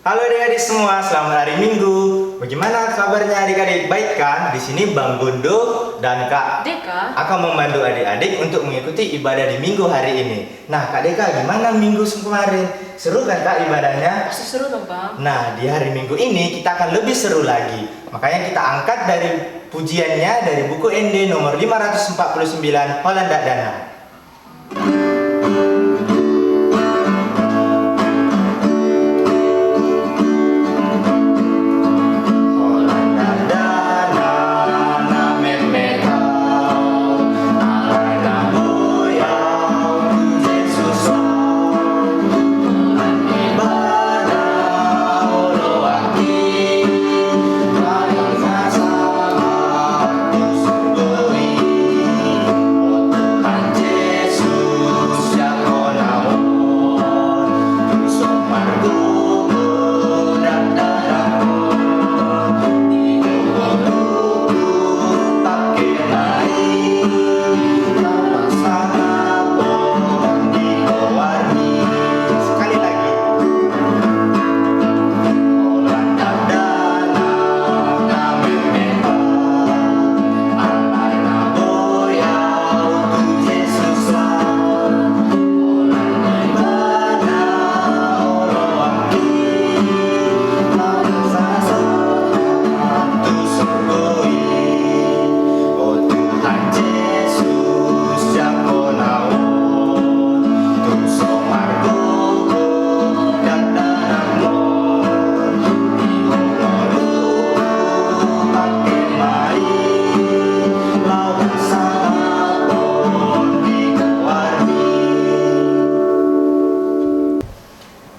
Halo adik-adik semua, selamat hari Minggu. Bagaimana kabarnya adik-adik? Baik kan? Di sini Bang Gondo dan Kak Deka akan membantu adik-adik untuk mengikuti ibadah di Minggu hari ini. Nah, Kak Deka, gimana Minggu kemarin? Seru kan Kak ibadahnya? pasti seru dong Bang. Nah, di hari Minggu ini kita akan lebih seru lagi. Makanya kita angkat dari pujiannya dari buku ND nomor 549 Holanda Dana.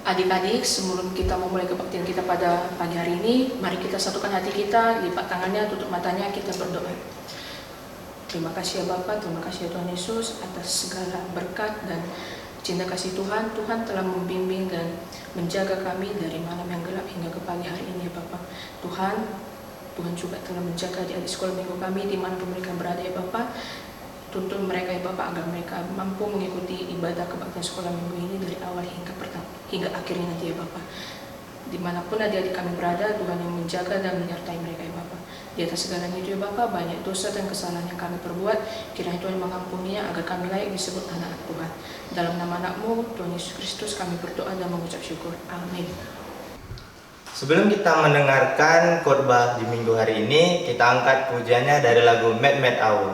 Adik-adik, sebelum kita memulai kebaktian kita pada pagi hari ini, mari kita satukan hati kita, lipat tangannya, tutup matanya, kita berdoa. Terima kasih ya Bapa, terima kasih ya Tuhan Yesus atas segala berkat dan cinta kasih Tuhan. Tuhan telah membimbing dan menjaga kami dari malam yang gelap hingga ke pagi hari ini ya Bapa. Tuhan juga telah menjaga adik-adik sekolah minggu kami dimanapun mereka berada ya Bapa. Tuntun mereka ya Bapak agar mereka mampu mengikuti ibadah kebaktian sekolah minggu ini dari awal hingga akhirnya nanti ya Bapak. Dimanapun adik-adik kami berada, Tuhan yang menjaga dan menyertai mereka ya Bapak. Di atas segalanya itu ya Bapak, banyak dosa dan kesalahan yang kami perbuat, kiranya Tuhan mengampuninya agar kami layak disebut anak Tuhan. Dalam nama anakmu, Tuhan Yesus Kristus, kami berdoa dan mengucap syukur. Amin. Sebelum kita mendengarkan khotbah di minggu hari ini, kita angkat pujiannya dari lagu Mad Mad Hour.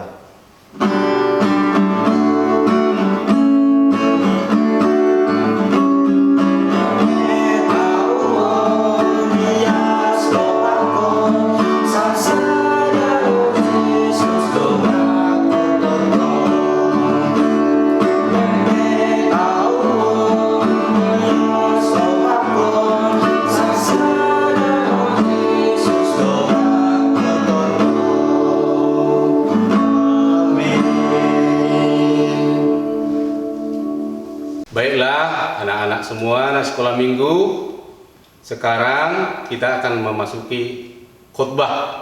Baiklah anak-anak semua, anak sekolah minggu. Sekarang kita akan memasuki khotbah.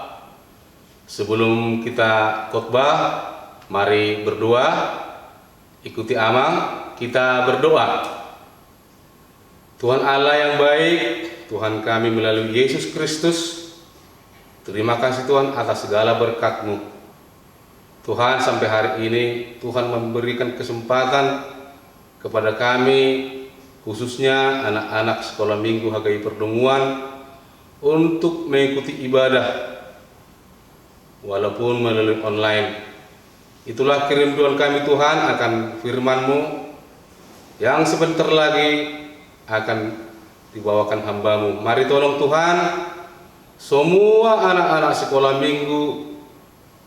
Sebelum kita khotbah, mari berdoa. Ikuti Amang, kita berdoa. Tuhan Allah yang baik, Tuhan kami melalui Yesus Kristus, terima kasih Tuhan atas segala berkat-Mu. Tuhan, sampai hari ini Tuhan memberikan kesempatan kepada kami, khususnya anak-anak sekolah minggu HGI Pertemuan, untuk mengikuti ibadah walaupun melalui online. Itulah kerinduan kami Tuhan akan firman-Mu yang sebentar lagi akan dibawakan hamba-Mu. Mari tolong Tuhan, semua anak-anak sekolah minggu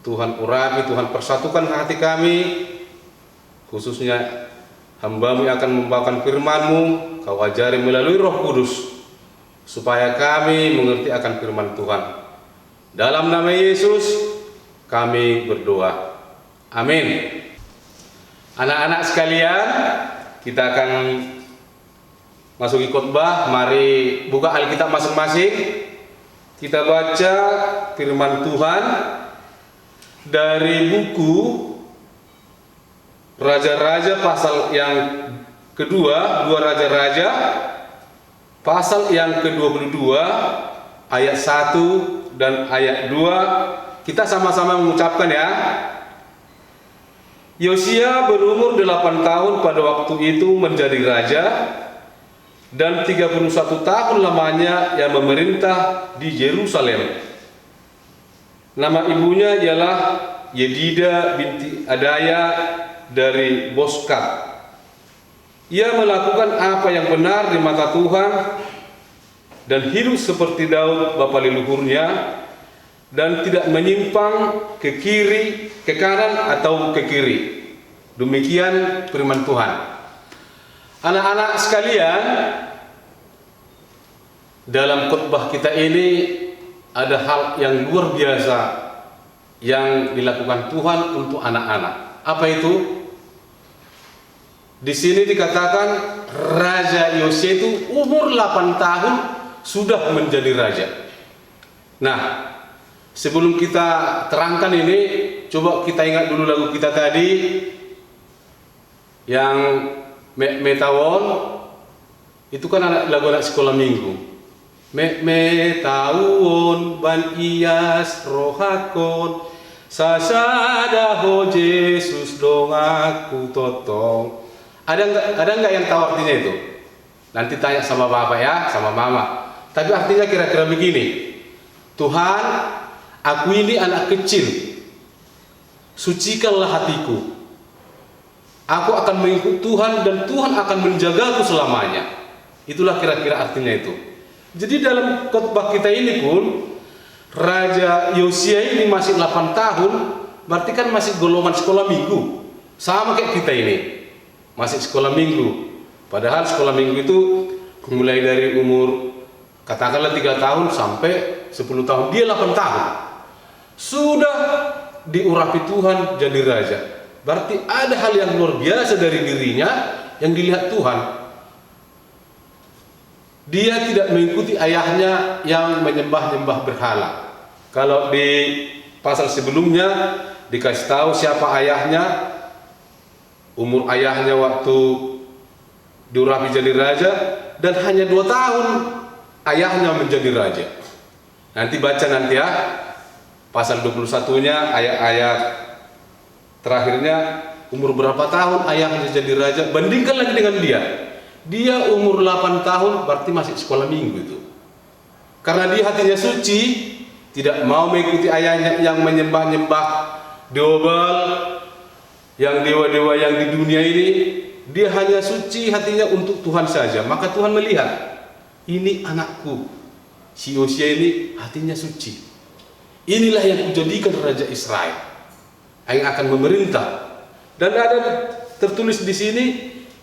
Tuhan urapi, Tuhan persatukan hati kami, khususnya hamba-Mu yang akan membawakan firman-Mu, Kau ajari melalui Roh Kudus, supaya kami mengerti akan firman Tuhan. Dalam nama Yesus, kami berdoa. Amin. Anak-anak sekalian, kita akan masuki khotbah. Mari buka Alkitab masing-masing. Kita baca firman Tuhan dari buku Raja-Raja pasal yang kedua, 2 Raja-Raja pasal yang ke-22 ayat 1 dan ayat 2. Kita sama-sama mengucapkan ya. Yosia berumur 8 tahun pada waktu itu menjadi raja, dan 31 tahun lamanya ia memerintah di Yerusalem. Nama ibunya ialah Yedida binti Adaya dari Boskat. Ia melakukan apa yang benar di mata Tuhan dan hidup seperti Daud bapa leluhurnya, dan tidak menyimpang ke kiri, ke kanan atau ke kiri. Demikian firman Tuhan. Anak-anak sekalian, dalam khotbah kita ini ada hal yang luar biasa yang dilakukan Tuhan untuk anak-anak. Apa itu? Di sini dikatakan Raja Yosia itu umur 8 tahun sudah menjadi raja. Nah, sebelum kita terangkan ini, coba kita ingat dulu lagu kita tadi yang Metawon. Itu kan lagu anak sekolah minggu. Metawon ban ias rohakon sasada ho Yesus dong aku totong. Ada nggak yang tahu artinya itu? Nanti tanya sama bapak ya, sama mama. Tapi artinya kira-kira begini. Tuhan, aku ini anak kecil, sucikanlah hatiku. Aku akan mengikut Tuhan dan Tuhan akan menjagaku selamanya. Itulah kira-kira artinya itu. Jadi dalam khotbah kita ini pun, Raja Yosia ini masih 8 tahun, berarti kan masih golongan sekolah minggu. Sama kayak kita ini, masih sekolah minggu. Padahal sekolah minggu itu mulai dari umur katakanlah 3 tahun sampai 10 tahun. Dia 8 tahun. Sudah diurapi Tuhan jadi raja. Berarti ada hal yang luar biasa dari dirinya yang dilihat Tuhan. Dia tidak mengikuti ayahnya yang menyembah-nyembah berhala. Kalau di pasal sebelumnya dikasih tahu siapa ayahnya, umur ayahnya waktu diurapi jadi raja, dan hanya 2 tahun ayahnya menjadi raja. Nanti baca nanti ya, pasal 21-nya, ayat-ayat terakhirnya, umur berapa tahun ayahnya jadi raja, bandingkan lagi dengan dia. Dia umur 8 tahun, berarti masih sekolah minggu itu. Karena dia hatinya suci, tidak mau mengikuti ayahnya yang menyembah-nyembah dobel, yang dewa-dewa yang di dunia ini. Dia hanya suci hatinya untuk Tuhan saja. Maka Tuhan melihat, ini anakku, si Yosia ini hatinya suci. Inilah yang kujadikan Raja Israel yang akan memerintah. Dan ada tertulis di sini,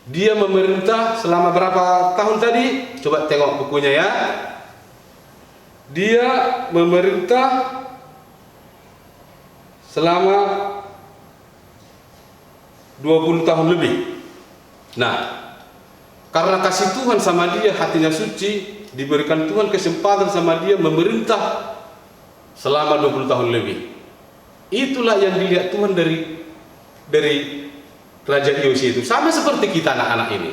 dia memerintah selama berapa tahun tadi? Coba tengok bukunya ya. Dia memerintah selama 20 tahun lebih. Nah, karena kasih Tuhan sama dia, hatinya suci, diberikan Tuhan kesempatan sama dia memerintah selama 20 tahun lebih. Itulah yang dilihat Tuhan dari Raja Yosia itu. Sama seperti kita anak-anak ini.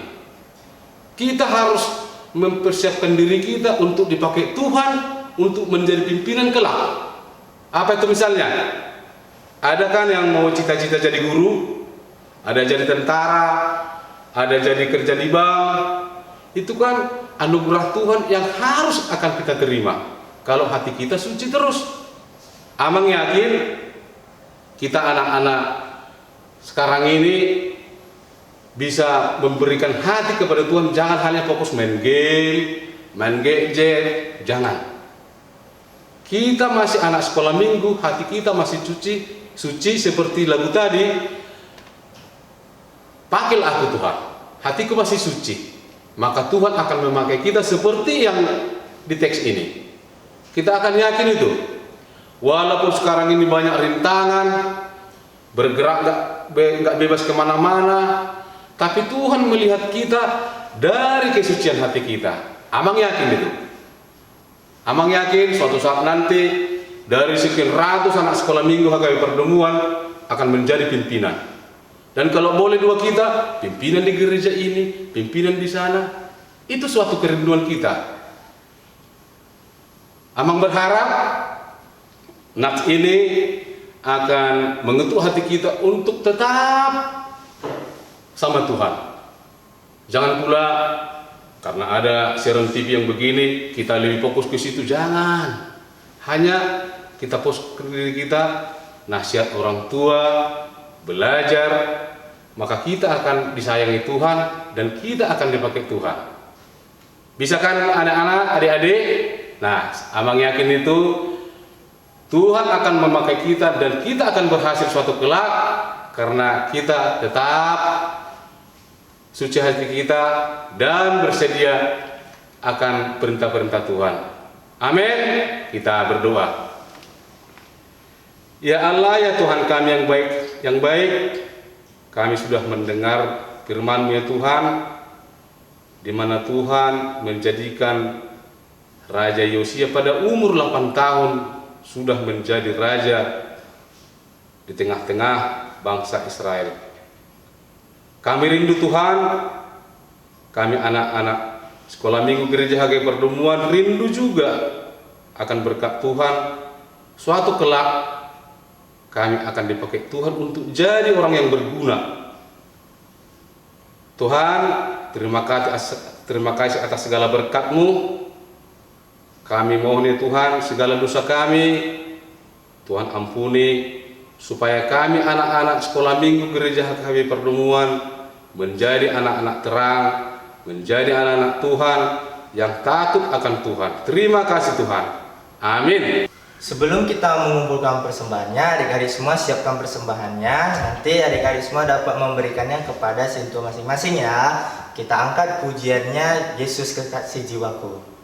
Kita harus mempersiapkan diri kita untuk dipakai Tuhan untuk menjadi pimpinan kelak. Apa itu misalnya? Ada kan yang mau cita-cita jadi guru, ada jadi tentara, ada jadi kerja di bank. Itu kan anugerah Tuhan yang harus akan kita terima kalau hati kita suci terus. Amang yakin kita anak-anak sekarang ini bisa memberikan hati kepada Tuhan. Jangan hanya fokus main game, main gadget, jangan. Kita masih anak sekolah minggu, hati kita masih suci seperti lagu tadi. Pakailah aku Tuhan, hatiku masih suci. Maka Tuhan akan memakai kita seperti yang di teks ini. Kita akan yakin itu. Walaupun sekarang ini banyak rintangan, bergerak nggak bebas kemana-mana, tapi Tuhan melihat kita dari kesucian hati kita. Amang yakin itu. Amang yakin suatu saat nanti dari sekian ratus anak sekolah minggu HKBP Pertemuan akan menjadi pimpinan. Dan kalau boleh dua kita, pimpinan di gereja ini, pimpinan di sana, Itu suatu kerinduan kita. Amang berharap Nats ini akan mengetuk hati kita untuk tetap sama Tuhan. Jangan pula karena ada siaran TV yang begini kita lebih fokus ke situ. Jangan. Hanya kita fokus ke diri kita, nasihat orang tua, belajar, maka kita akan disayangi Tuhan dan kita akan dipakai Tuhan. Bisa kan anak-anak, adik-adik? Nah, Amang yakin itu Tuhan akan memakai kita dan kita akan berhasil suatu kelak karena kita tetap suci hati kita dan bersedia akan perintah-perintah Tuhan. Amin. Kita berdoa. Ya Allah, ya Tuhan kami yang baik, kami sudah mendengar firman-Mu ya Tuhan, di mana Tuhan menjadikan Raja Yosia pada umur 8 tahun sudah menjadi raja di tengah-tengah bangsa Israel. Kami rindu Tuhan, kami anak-anak sekolah minggu gereja HG Pertemuan rindu juga akan berkat Tuhan. Suatu kelak kami akan dipakai Tuhan untuk jadi orang yang berguna. Tuhan, terima kasih atas segala berkat-Mu. Kami mohon ya Tuhan, segala dosa kami Tuhan ampuni, supaya kami anak-anak sekolah minggu gereja HKB Pertemuan menjadi anak-anak terang, menjadi anak-anak Tuhan yang takut akan Tuhan. Terima kasih Tuhan. Amin. Sebelum kita mengumpulkan persembahannya, adik-adik semua siapkan persembahannya. Nanti adik-adik semua dapat memberikannya kepada sintu masing-masing ya. Kita angkat pujiannya, Yesus Kekasih Jiwaku.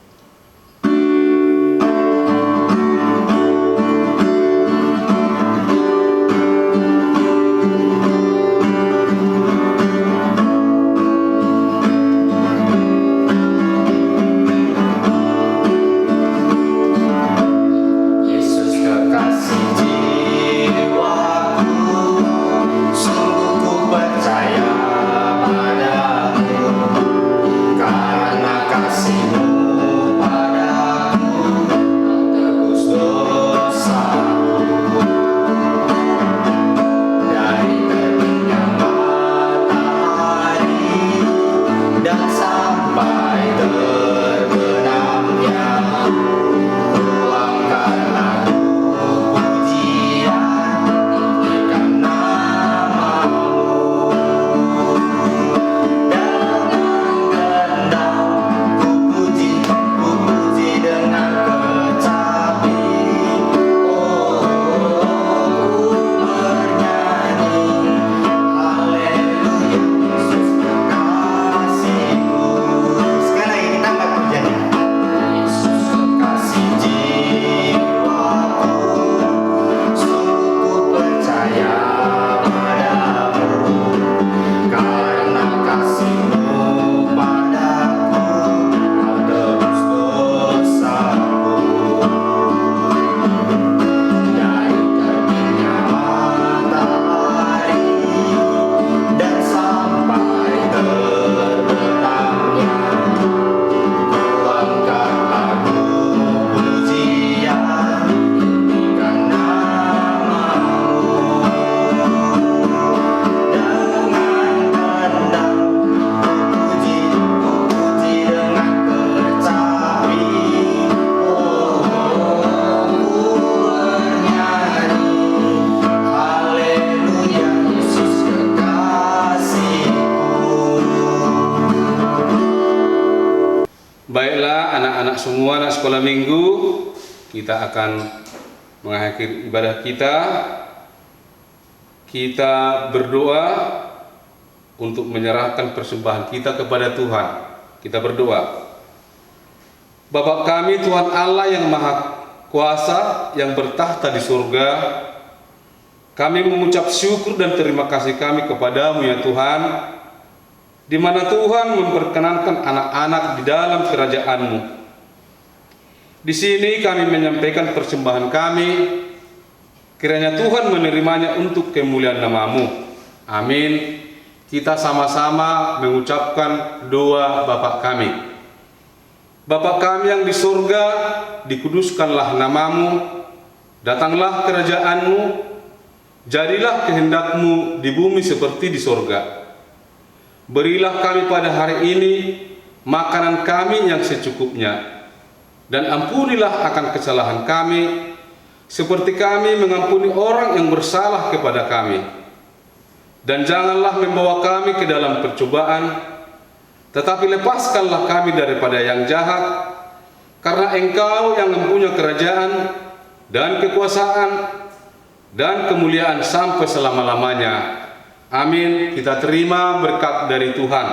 Baiklah anak-anak semua, anak sekolah minggu, kita akan mengakhiri ibadah kita. Kita berdoa untuk menyerahkan persembahan kita kepada Tuhan. Kita berdoa. Bapa kami Tuhan Allah yang Maha Kuasa, yang bertahta di surga, kami mengucap syukur dan terima kasih kami kepadamu ya Tuhan, di mana Tuhan memperkenankan anak-anak di dalam kerajaan-Mu. Di sini kami menyampaikan persembahan kami, kiranya Tuhan menerimanya untuk kemuliaan nama-Mu. Amin. Kita sama-sama mengucapkan doa Bapa kami. Bapa kami yang di surga, dikuduskanlah namamu, datanglah kerajaan-Mu, jadilah kehendak-Mu di bumi seperti di surga. Berilah kami pada hari ini makanan kami yang secukupnya, dan ampunilah akan kesalahan kami, seperti kami mengampuni orang yang bersalah kepada kami. Dan janganlah membawa kami ke dalam percobaan, tetapi lepaskanlah kami daripada yang jahat, karena Engkau yang mempunyai kerajaan dan kekuasaan dan kemuliaan sampai selama-lamanya. Amin. Kita terima berkat dari Tuhan.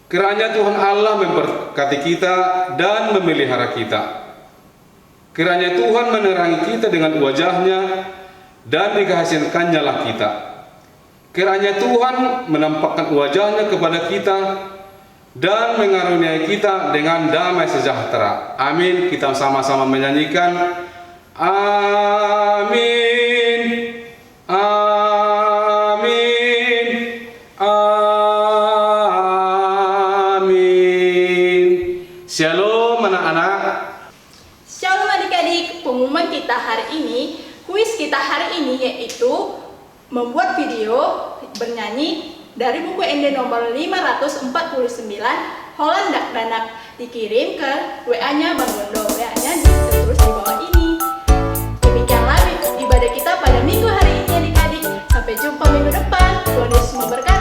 Kiranya Tuhan Allah memberkati kita dan memelihara kita. Kiranya Tuhan menerangi kita dengan wajah-Nya dan dikasihkannya lah kita. Kiranya Tuhan menampakkan wajah-Nya kepada kita dan mengaruniai kita dengan damai sejahtera. Amin. Kita sama-sama menyanyikan amin, amin, amin. Shalom anak-anak. Shalom adik-adik, pengumuman kita hari ini, kuis kita hari ini yaitu membuat video bernyanyi dari buku ND nomor 549 Holland Dak Danak, dikirim ke WA-nya Bang Gondo. WA-nya terus di bawah ini. Demikianlah ibadah kita pada minggu hari ini adik-adik. Sampai jumpa minggu depan. Tuhan Yesus memberkati.